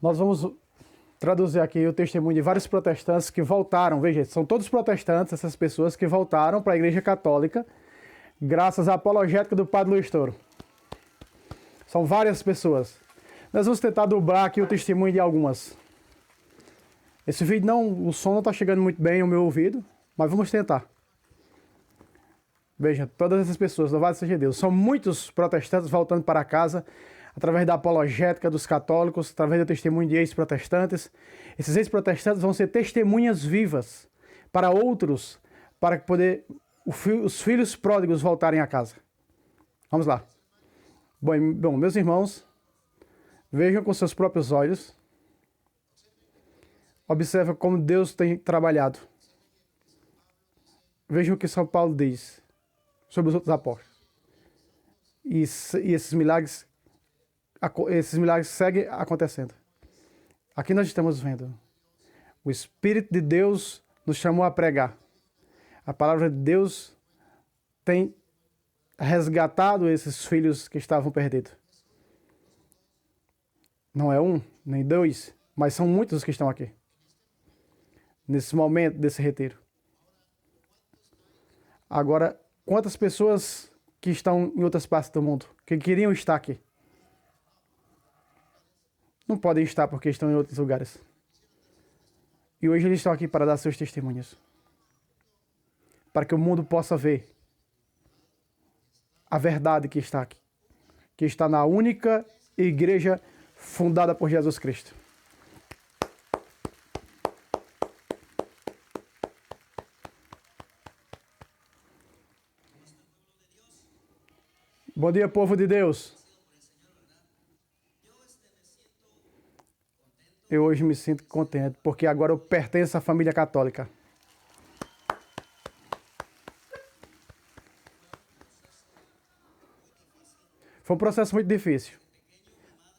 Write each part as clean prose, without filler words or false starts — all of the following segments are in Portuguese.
Nós vamos traduzir aqui o testemunho de vários protestantes que voltaram. Veja, são todos protestantes, essas pessoas que voltaram para a Igreja Católica, graças à apologética do Padre Luiz Toro. São várias pessoas. Nós vamos tentar dobrar aqui o testemunho de algumas. Esse vídeo não, o som não está chegando muito bem ao meu ouvido, mas vamos tentar. Veja, todas essas pessoas, louvado seja Deus, são muitos protestantes voltando para casa através da apologética dos católicos, através do testemunho de ex-protestantes. Esses ex-protestantes vão ser testemunhas vivas para outros, para poder os filhos pródigos voltarem a casa. Vamos lá. Bom, meus irmãos, vejam com seus próprios olhos. Observe como Deus tem trabalhado. Vejam o que São Paulo diz sobre os outros apóstolos. E esses milagres seguem acontecendo. Aqui nós estamos vendo. O Espírito de Deus nos chamou a pregar. A palavra de Deus tem resgatado esses filhos que estavam perdidos. Não é um, nem dois, mas são muitos os que estão aqui. Nesse momento desse retiro. Agora, quantas pessoas que estão em outras partes do mundo, que queriam estar aqui, não podem estar porque estão em outros lugares. E hoje eles estão aqui para dar seus testemunhos. Para que o mundo possa ver a verdade que está aqui. Que está na única igreja fundada por Jesus Cristo. Bom dia, povo de Deus. Eu hoje me sinto contente, porque agora eu pertenço à família católica. Foi um processo muito difícil.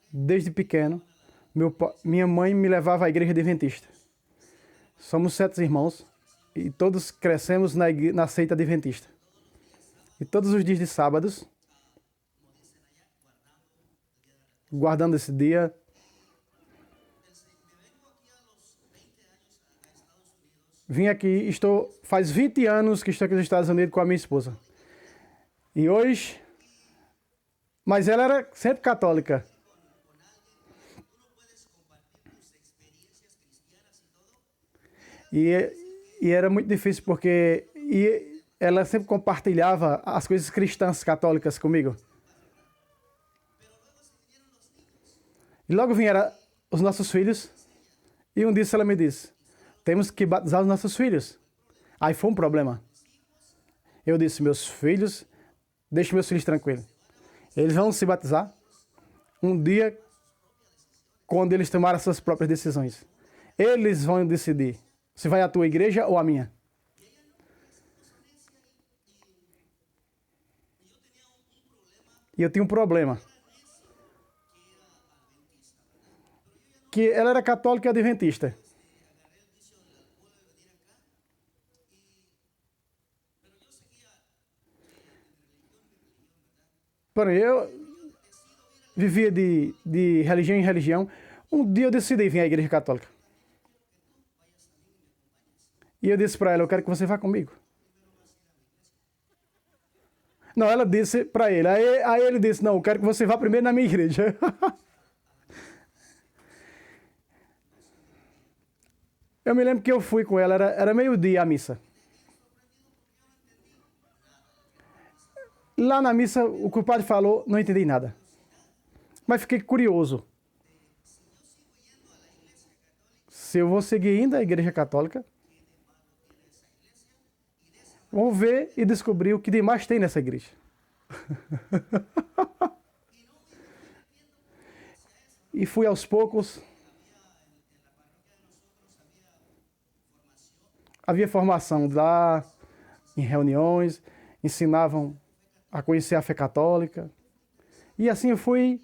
Desde pequeno, minha mãe me levava à igreja adventista. Somos 7 irmãos e todos crescemos na seita adventista. E todos os dias de sábados, guardando esse dia, vim aqui, faz 20 anos que estou aqui nos Estados Unidos com a minha esposa. E hoje, mas ela era sempre católica. E era muito difícil porque ela sempre compartilhava as coisas cristãs católicas comigo. E logo vieram os nossos filhos e um dia ela me disse: temos que batizar os nossos filhos. Aí foi um problema. Eu disse: meus filhos, deixe meus filhos tranquilos. Eles vão se batizar um dia quando eles tomarem as suas próprias decisões. Eles vão decidir se vai a tua igreja ou a minha. E eu tinha um problema. Que ela era católica e adventista. Porém, eu vivia de religião em religião. Um dia eu decidi vir à igreja católica. E eu disse para ela: eu quero que você vá comigo. Não, ela disse para ele. Aí ele disse: não, eu quero que você vá primeiro na minha igreja. Eu me lembro que eu fui com ela, era meio-dia a missa. Lá na missa, o que o padre falou, não entendi nada. Mas fiquei curioso. Se eu vou seguir indo à igreja católica, vamos ver e descobrir o que demais tem nessa igreja. E fui aos poucos. Havia formação lá, em reuniões, ensinavam a conhecer a fé católica. E assim eu fui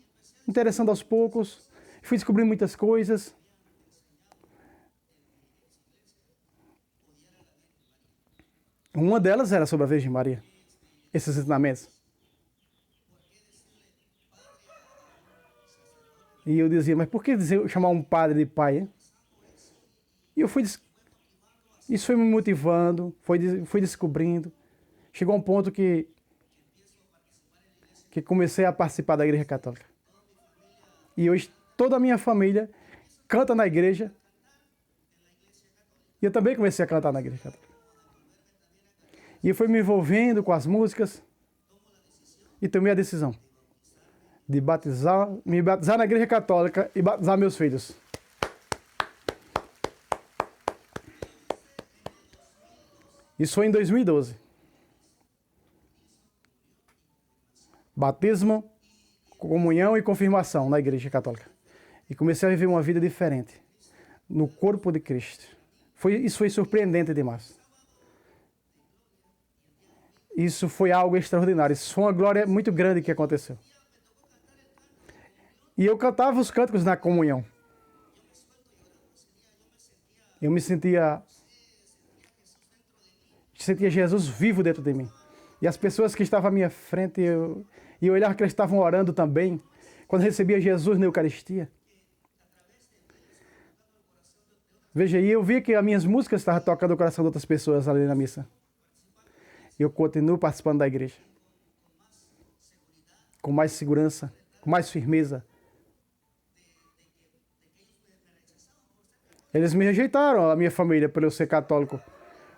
interessando aos poucos, fui descobrindo muitas coisas. Uma delas era sobre a Virgem Maria, esses ensinamentos. E eu dizia, mas por que chamar um padre de pai? Hein? E isso foi me motivando, fui descobrindo. Chegou a um ponto que comecei a participar da Igreja Católica. E hoje toda a minha família canta na igreja. E eu também comecei a cantar na Igreja Católica. E eu fui me envolvendo com as músicas e tomei a decisão de me batizar na Igreja Católica e batizar meus filhos. Isso foi em 2012. Batismo, comunhão e confirmação na Igreja Católica. E comecei a viver uma vida diferente no corpo de Cristo. Isso foi surpreendente demais. Isso foi algo extraordinário. Isso foi uma glória muito grande que aconteceu. E eu cantava os cânticos na comunhão. Eu me sentia Jesus vivo dentro de mim. E as pessoas que estavam à minha frente, eu olhava que eles estavam orando também, quando recebia Jesus na Eucaristia. Veja, e eu vi que as minhas músicas estavam tocando o coração de outras pessoas ali na missa. E eu continuo participando da igreja. Com mais segurança, com mais firmeza. Eles me rejeitaram, a minha família, por eu ser católico.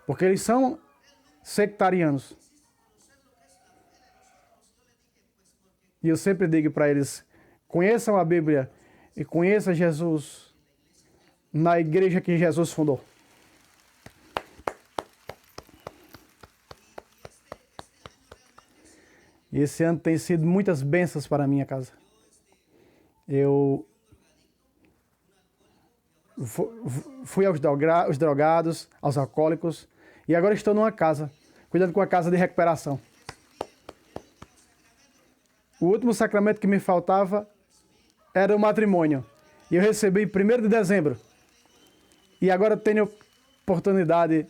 Porque eles são sectarianos. E eu sempre digo para eles, conheçam a Bíblia e conheçam Jesus na igreja que Jesus fundou. E esse ano tem sido muitas bênçãos para a minha casa. Eu fui aos drogados, aos alcoólicos, e agora estou numa casa, cuidando com a casa de recuperação. O último sacramento que me faltava era o matrimônio. E eu recebi 1º de dezembro. E agora tenho oportunidade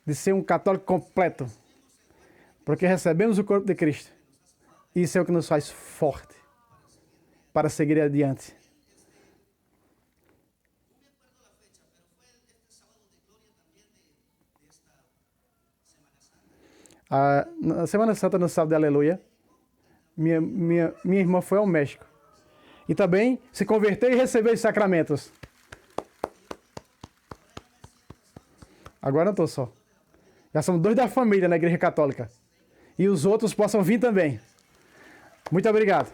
de ser um católico completo. Porque recebemos o corpo de Cristo. Isso é o que nos faz forte para seguir adiante. Na Semana Santa, no sábado de Aleluia, minha irmã foi ao México. E também se converteu e recebeu os sacramentos. Agora não estou só. Já somos 2 da família na Igreja Católica. E os outros possam vir também. Muito obrigado.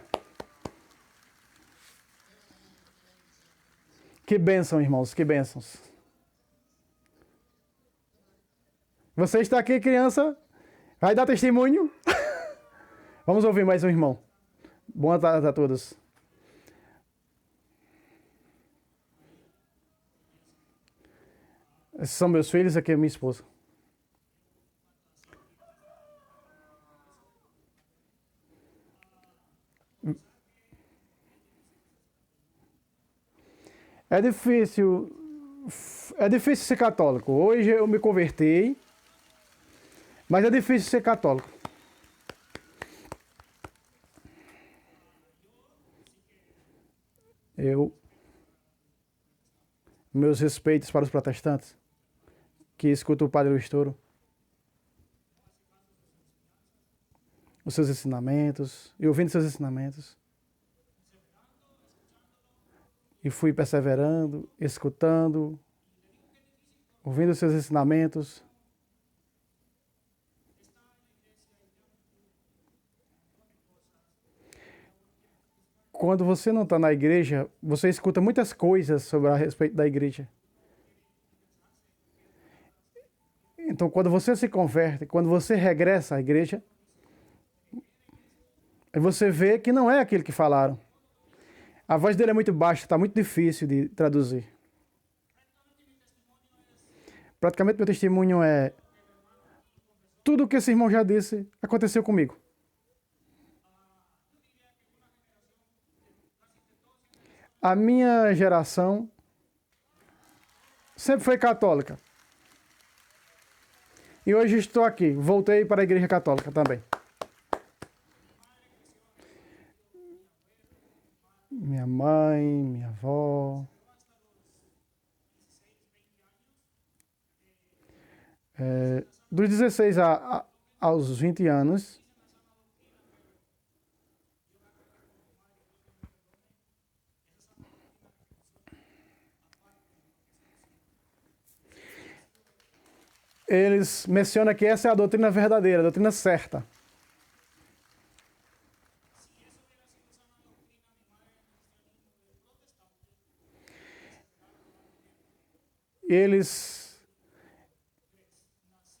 Que bênção, irmãos, que bênçãos. Você está aqui, criança? Vai dar testemunho? Vamos ouvir mais um irmão. Boa tarde a todos. Esses são meus filhos, aqui é minha esposa. É difícil ser católico. Hoje eu me converti, mas é difícil ser católico. Meus respeitos para os protestantes que escutam o Padre Luiz Toro, os seus ensinamentos, e ouvindo seus ensinamentos. E fui perseverando, escutando, ouvindo seus ensinamentos. Quando você não está na igreja, você escuta muitas coisas a respeito da igreja. Então, quando você se converte, quando você regressa à igreja, você vê que não é aquilo que falaram. A voz dele é muito baixa, está muito difícil de traduzir. Praticamente meu testemunho é tudo o que esse irmão já disse aconteceu comigo. A minha geração sempre foi católica. E hoje estou aqui, voltei para a Igreja Católica também. Minha mãe, Dos 16 aos 20 anos, eles mencionam que essa é a doutrina verdadeira, a doutrina certa.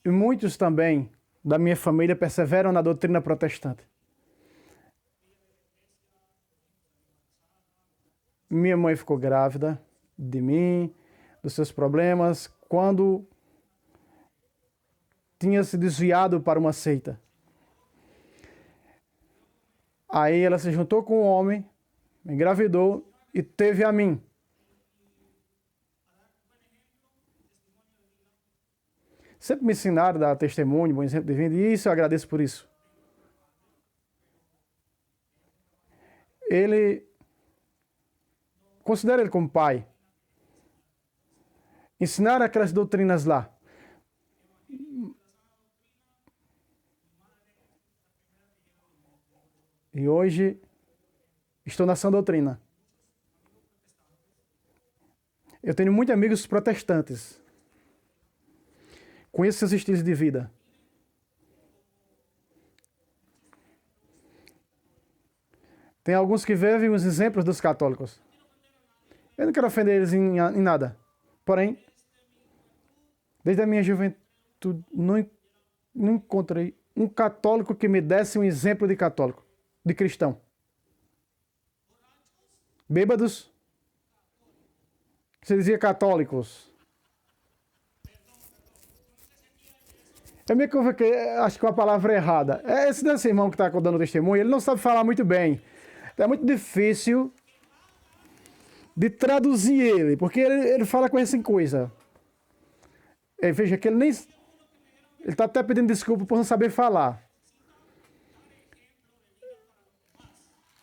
E muitos também da minha família perseveram na doutrina protestante. Minha mãe ficou grávida de mim, dos seus problemas, quando tinha se desviado para uma seita. Aí ela se juntou com um homem, engravidou e teve a mim. Sempre me ensinaram a dar testemunho, bom exemplo de vida, e isso eu agradeço por isso. Considero ele como pai. Ensinaram aquelas doutrinas lá. E hoje estou na sã doutrina. Eu tenho muitos amigos protestantes. Conheço seus estilos de vida. Tem alguns que vivem os exemplos dos católicos. Eu não quero ofender eles em nada. Porém, desde a minha juventude, não encontrei um católico que me desse um exemplo de católico, de cristão. Bêbados, você dizia católicos. É meio que eu acho que uma palavra errada. É esse desse irmão que está dando testemunho, ele não sabe falar muito bem. É muito difícil de traduzir ele, porque ele fala com essa coisa. Veja que ele está até pedindo desculpa por não saber falar.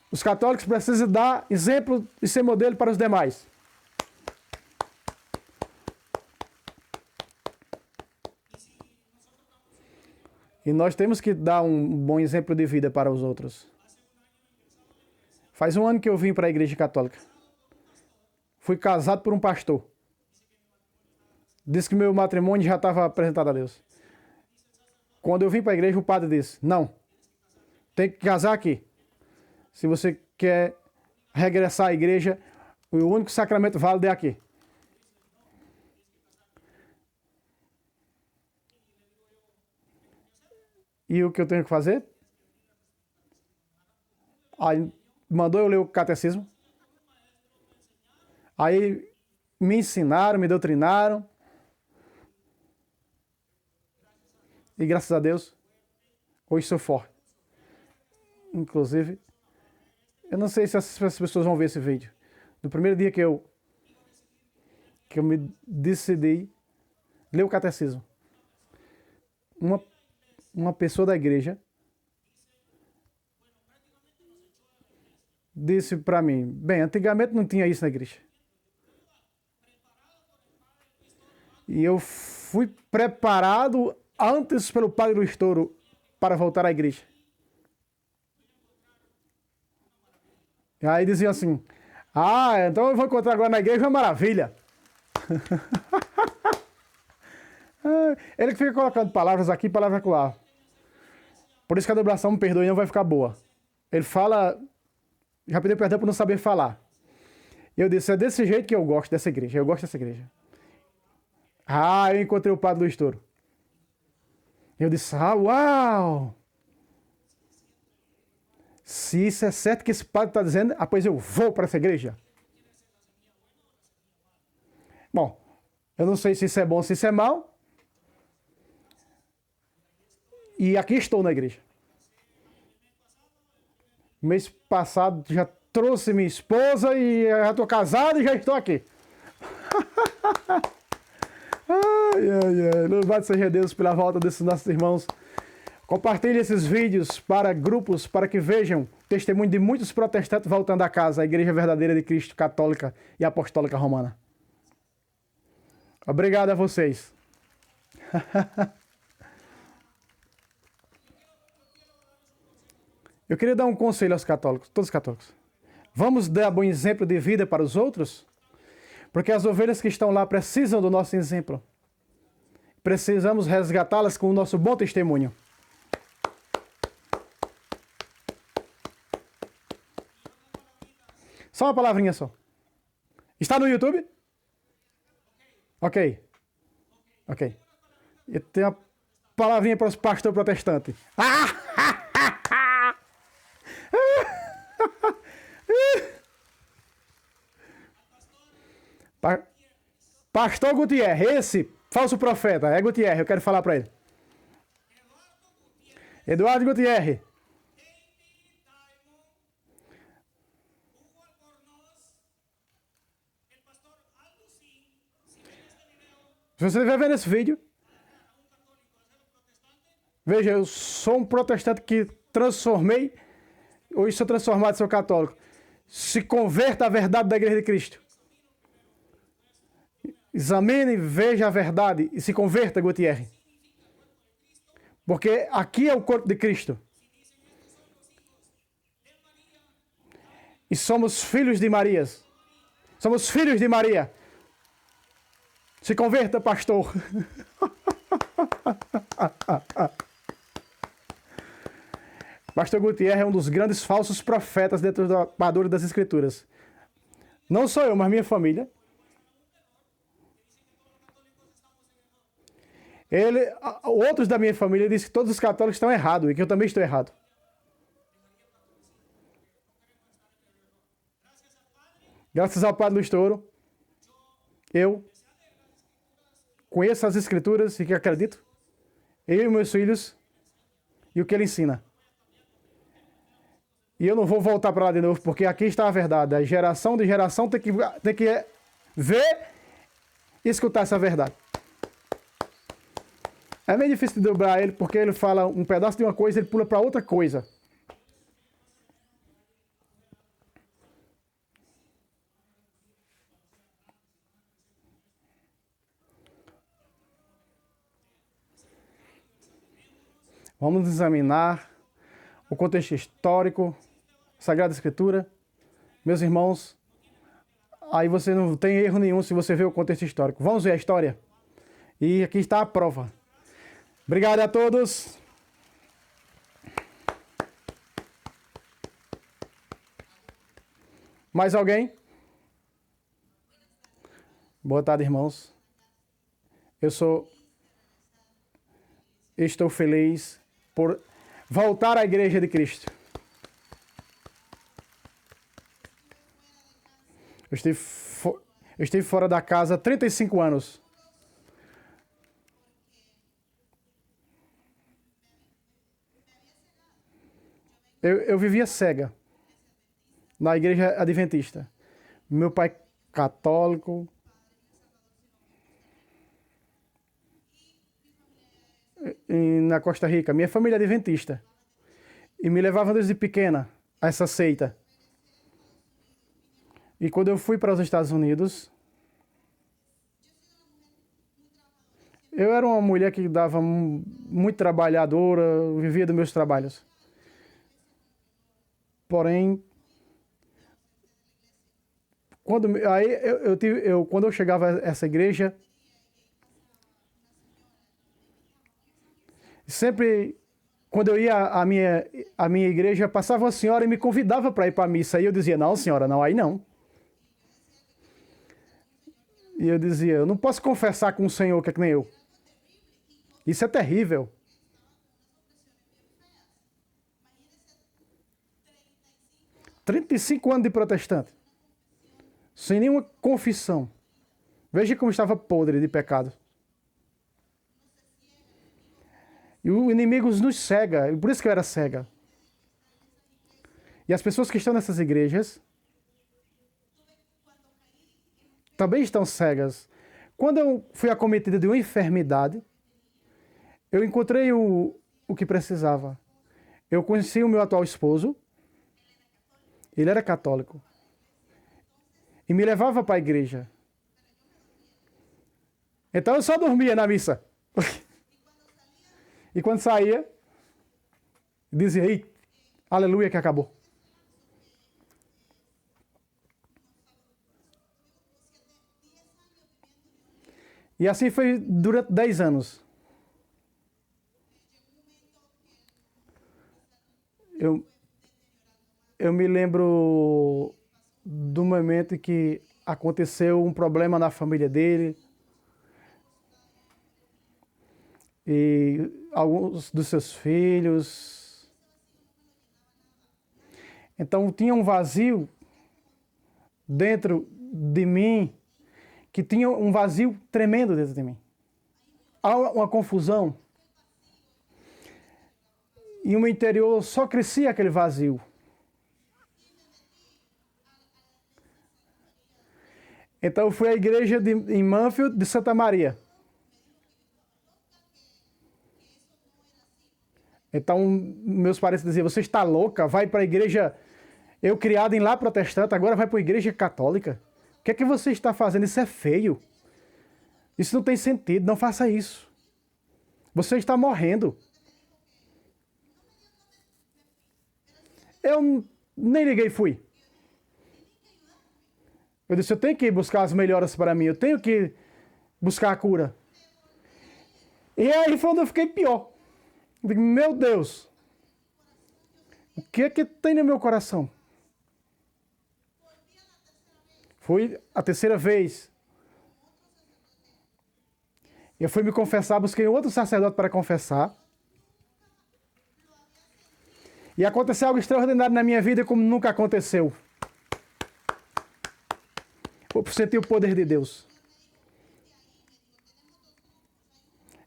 Os católicos precisam dar exemplo e ser modelo para os demais. E nós temos que dar um bom exemplo de vida para os outros. Faz um ano que eu vim para a igreja católica. Fui casado por um pastor. Disse que meu matrimônio já estava apresentado a Deus. Quando eu vim para a igreja, o padre disse: não, tem que casar aqui. Se você quer regressar à igreja, o único sacramento válido é aqui. E o que eu tenho que fazer? Aí mandou eu ler o catecismo. Aí me ensinaram, me doutrinaram. E graças a Deus, hoje sou forte. Inclusive, eu não sei se as pessoas vão ver esse vídeo. No primeiro dia que eu me decidi ler o catecismo, uma pessoa da igreja disse para mim: bem, antigamente não tinha isso na igreja. E eu fui preparado antes pelo padre Luiz Toro para voltar à igreja. E aí diziam assim: então eu vou encontrar agora na igreja uma maravilha. Ele que fica colocando palavras aqui, palavras lá. Por isso que a dublação, me perdoe, não vai ficar boa. Ele fala, já pediu perdão por não saber falar. Eu disse: é desse jeito que eu gosto dessa igreja. Eu gosto dessa igreja. Eu encontrei o padre Luiz Toro. Eu disse: uau! Se isso é certo que esse padre está dizendo, pois eu vou para essa igreja. Bom, eu não sei se isso é bom ou se isso é mal. E aqui estou na igreja. Mês passado já trouxe minha esposa e já estou casado e já estou aqui. Louvado seja Deus pela volta desses nossos irmãos. Compartilhe esses vídeos para grupos, para que vejam testemunho de muitos protestantes voltando a casa, a Igreja Verdadeira de Cristo, Católica e Apostólica Romana. Obrigado a vocês. Eu queria dar um conselho aos católicos, todos os católicos. Vamos dar bom exemplo de vida para os outros? Porque as ovelhas que estão lá precisam do nosso exemplo. Precisamos resgatá-las com o nosso bom testemunho. Só uma palavrinha só. Está no YouTube? Ok. Ok. Eu tenho uma palavrinha para os pastores protestantes. Pastor Gutierrez, esse falso profeta, é Gutierrez, eu quero falar para ele. Eduardo Gutierrez. Se você estiver vendo esse vídeo, veja, eu sou um protestante que transformei, hoje sou transformado em sou católico. Se converta à verdade da Igreja de Cristo. Examine, veja a verdade e se converta, Gutierrez. Porque aqui é o corpo de Cristo. E somos filhos de Maria. Somos filhos de Maria. Se converta, pastor. Pastor Gutierrez é um dos grandes falsos profetas dentro da armadura das Escrituras. Não sou eu, mas minha família. Outros da minha família dizem que todos os católicos estão errados e que eu também estou errado. Graças ao Padre Luiz Toro, eu conheço as Escrituras e que acredito. Eu e meus filhos e o que ele ensina. E eu não vou voltar para lá de novo, porque aqui está a verdade. A geração de geração tem que ver e escutar essa verdade. É meio difícil de dobrar ele, porque ele fala um pedaço de uma coisa e ele pula para outra coisa. Vamos examinar o contexto histórico, Sagrada Escritura. Meus irmãos, aí você não tem erro nenhum se você ver o contexto histórico. Vamos ver a história? E aqui está a prova. Obrigado a todos. Mais alguém? Boa tarde, irmãos. Estou feliz por voltar à Igreja de Cristo. Eu estive fora da casa há 35 anos. Eu vivia cega na igreja adventista. Meu pai católico. Na Costa Rica. Minha família é adventista. E me levavam desde pequena a essa seita. E quando eu fui para os Estados Unidos, eu era uma mulher que dava muito trabalhadora, vivia dos meus trabalhos. Porém, quando eu chegava a essa igreja, sempre, quando eu ia à minha igreja, passava uma senhora e me convidava para ir para a missa. E eu dizia, não, senhora, não, aí não. E eu dizia, eu não posso confessar com um senhor que é que nem eu. Isso é terrível. – 35 anos de protestante. Sem nenhuma confissão. Veja como estava podre de pecado. E o inimigo nos cega. Por isso que eu era cega. E as pessoas que estão nessas igrejas também estão cegas. Quando eu fui acometido de uma enfermidade, eu encontrei o que precisava. Eu conheci o meu atual esposo. Ele era católico. E me levava para a igreja. Então eu só dormia na missa. E quando saía, dizia, ei, aleluia que acabou. E assim foi durante 10 anos. Eu me lembro do momento em que aconteceu um problema na família dele. E alguns dos seus filhos. Então tinha um vazio dentro de mim, que tinha um vazio tremendo dentro de mim. Há uma confusão. E no meu interior só crescia aquele vazio. Então eu fui à igreja em Manfield de Santa Maria. Então meus parentes diziam, você está louca? Vai para a igreja... Eu criado em lá protestante, agora vai para a igreja católica. O que é que você está fazendo? Isso é feio. Isso não tem sentido, não faça isso. Você está morrendo. Eu nem liguei e fui. Eu disse, eu tenho que buscar as melhoras para mim, eu tenho que buscar a cura. E aí foi onde eu fiquei pior. Eu digo, meu Deus, o que é que tem no meu coração? Foi a terceira vez. Eu fui me confessar, busquei um outro sacerdote para confessar. E aconteceu algo extraordinário na minha vida como nunca aconteceu. Eu senti o poder de Deus.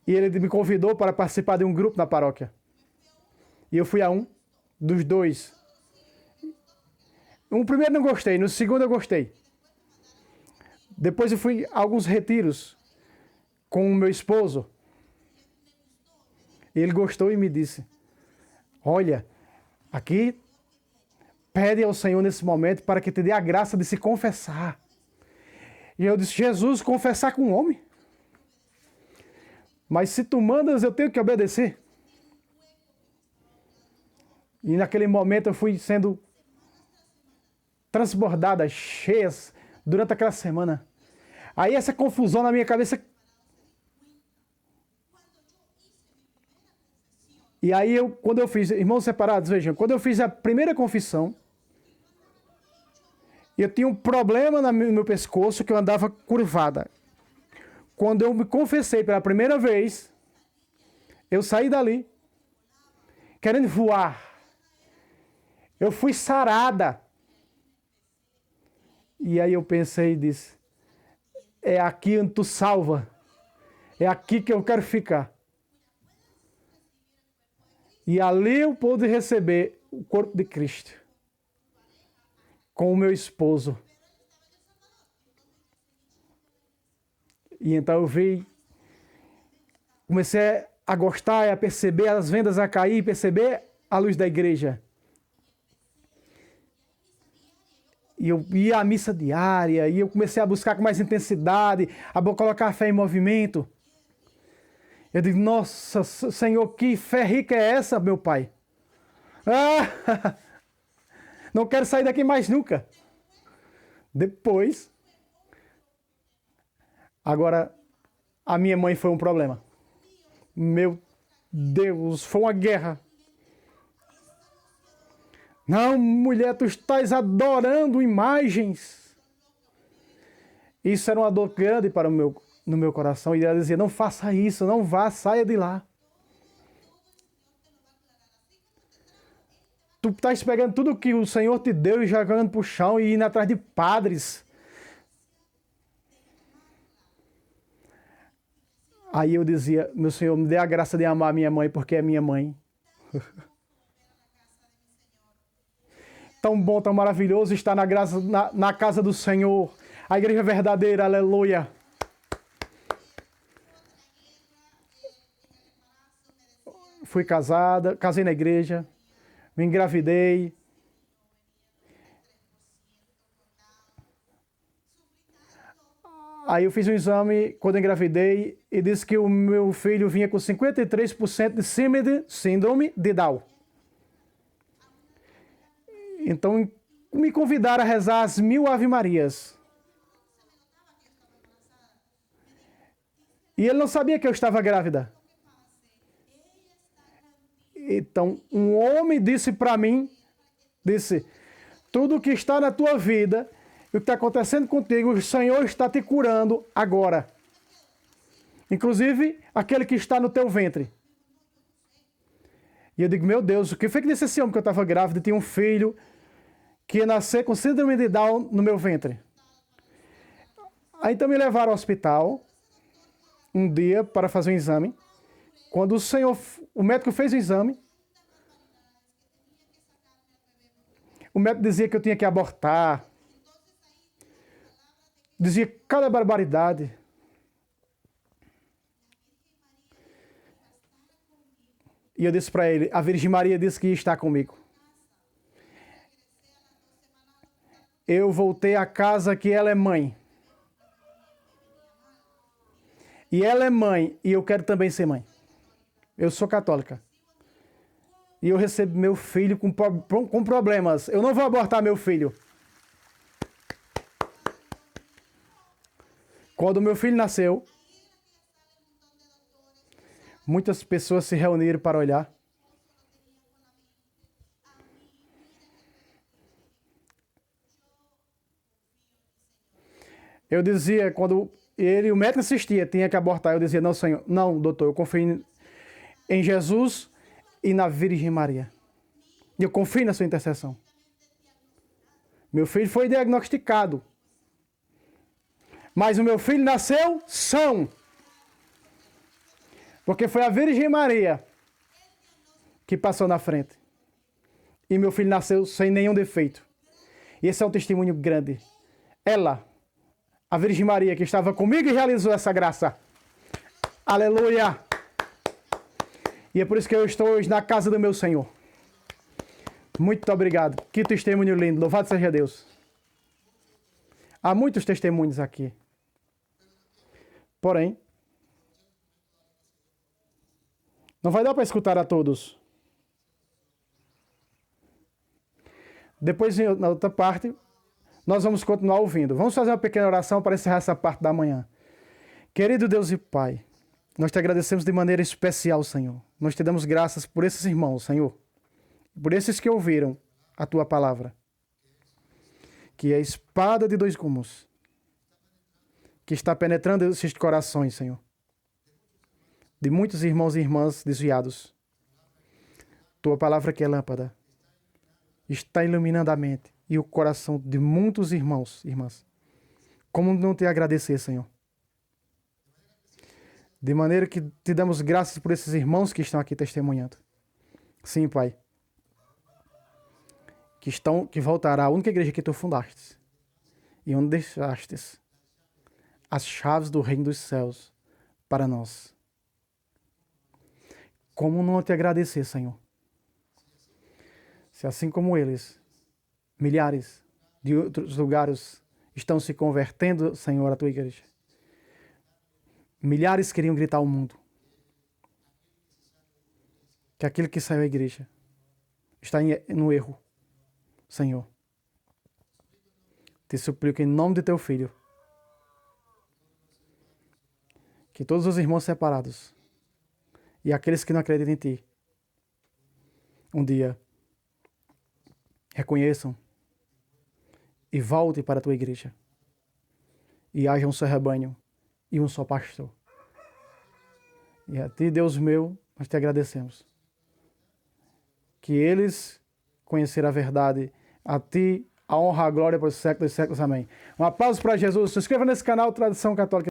E ele me convidou para participar de um grupo na paróquia. E eu fui a um dos dois. No primeiro não gostei, no segundo eu gostei. Depois eu fui a alguns retiros com o meu esposo. E ele gostou e me disse, olha, aqui pede ao Senhor nesse momento para que te dê a graça de se confessar. E eu disse, Jesus, confessar com um homem? Mas se tu mandas, eu tenho que obedecer. E naquele momento eu fui sendo transbordada, cheia, durante aquela semana. Aí essa confusão na minha cabeça. E aí quando eu fiz, irmãos separados, vejam, quando eu fiz a primeira confissão, eu tinha um problema no meu pescoço que eu andava curvada. Quando eu me confessei pela primeira vez, eu saí dali, querendo voar. Eu fui sarada. E aí eu pensei e disse, é aqui onde tu salva. É aqui que eu quero ficar. E ali eu pude receber o corpo de Cristo. Com o meu esposo. E então eu vi, comecei a gostar e a perceber as vendas a cair, perceber a luz da igreja. E eu ia à missa diária, e eu comecei a buscar com mais intensidade, a colocar a fé em movimento. Eu digo, nossa, Senhor, que fé rica é essa, meu Pai? Ah, não quero sair daqui mais nunca. Depois, agora, a minha mãe foi um problema. Meu Deus, foi uma guerra. Não, mulher, tu estás adorando imagens. Isso era uma dor grande para no meu coração. E ela dizia, não faça isso, não vá, saia de lá. Tu estás pegando tudo que o Senhor te deu e jogando para o chão e indo atrás de padres. Aí eu dizia, meu Senhor, me dê a graça de amar minha mãe, porque é minha mãe. Tão bom, tão maravilhoso estar na casa do Senhor. A igreja verdadeira, aleluia. Fui casada, casei na igreja, me engravidei. Aí eu fiz um exame quando eu engravidei e disse que o meu filho vinha com 53% de síndrome de Down. Então me convidaram a rezar as 1000 Ave Marias. E ele não sabia que eu estava grávida. Então um homem disse para mim, tudo que está na tua vida e o que está acontecendo contigo, o Senhor está te curando agora. Inclusive, aquele que está no teu ventre. E eu digo, meu Deus, o que foi que disse esse homem que eu estava grávida e tinha um filho que ia nascer com síndrome de Down no meu ventre? Aí então me levaram ao hospital um dia para fazer um exame. Quando o médico fez o exame, o médico dizia que eu tinha que abortar. Dizia cada barbaridade. E eu disse para ele, a Virgem Maria disse que ia estar comigo. Eu voltei à casa que ela é mãe. E ela é mãe, e eu quero também ser mãe. Eu sou católica. E eu recebo meu filho com problemas. Eu não vou abortar meu filho. Quando meu filho nasceu, muitas pessoas se reuniram para olhar. Eu dizia, quando o médico insistia, tinha que abortar, eu dizia, não, Senhor, não, doutor, eu confio em Jesus e na Virgem Maria. E eu confio na sua intercessão. Meu filho foi diagnosticado. Mas o meu filho nasceu são. Porque foi a Virgem Maria que passou na frente. E meu filho nasceu sem nenhum defeito. E esse é um testemunho grande. Ela, a Virgem Maria, que estava comigo e realizou essa graça. Aleluia! E é por isso que eu estou hoje na casa do meu Senhor. Muito obrigado. Que testemunho lindo. Louvado seja Deus. Há muitos testemunhos aqui. Porém, não vai dar para escutar a todos. Depois, na outra parte, nós vamos continuar ouvindo. Vamos fazer uma pequena oração para encerrar essa parte da manhã. Querido Deus e Pai, nós te agradecemos de maneira especial, Senhor. Nós te damos graças por esses irmãos, Senhor. Por esses que ouviram a Tua palavra. Que é a espada de dois gumes. Que está penetrando esses corações, Senhor. De muitos irmãos e irmãs desviados. Tua palavra que é lâmpada. Está iluminando a mente e o coração de muitos irmãos e irmãs. Como não te agradecer, Senhor? De maneira que te damos graças por esses irmãos que estão aqui testemunhando. Sim, Pai. Que voltará à única igreja que tu fundaste. E onde deixastes as chaves do reino dos céus para nós. Como não te agradecer, Senhor? Se assim como eles, milhares de outros lugares estão se convertendo, Senhor, à tua igreja. Milhares queriam gritar ao mundo que aquele que saiu da igreja está no erro. Senhor, te suplico em nome de teu Filho que todos os irmãos separados e aqueles que não acreditam em ti, um dia reconheçam e voltem para a tua igreja e haja um só rebanho e um só pastor. E a ti, Deus meu, nós te agradecemos. Que eles conhecerão a verdade, a ti a honra, a glória para os séculos dos séculos. Amém. Um aplauso para Jesus. Se inscreva nesse canal Tradição Católica.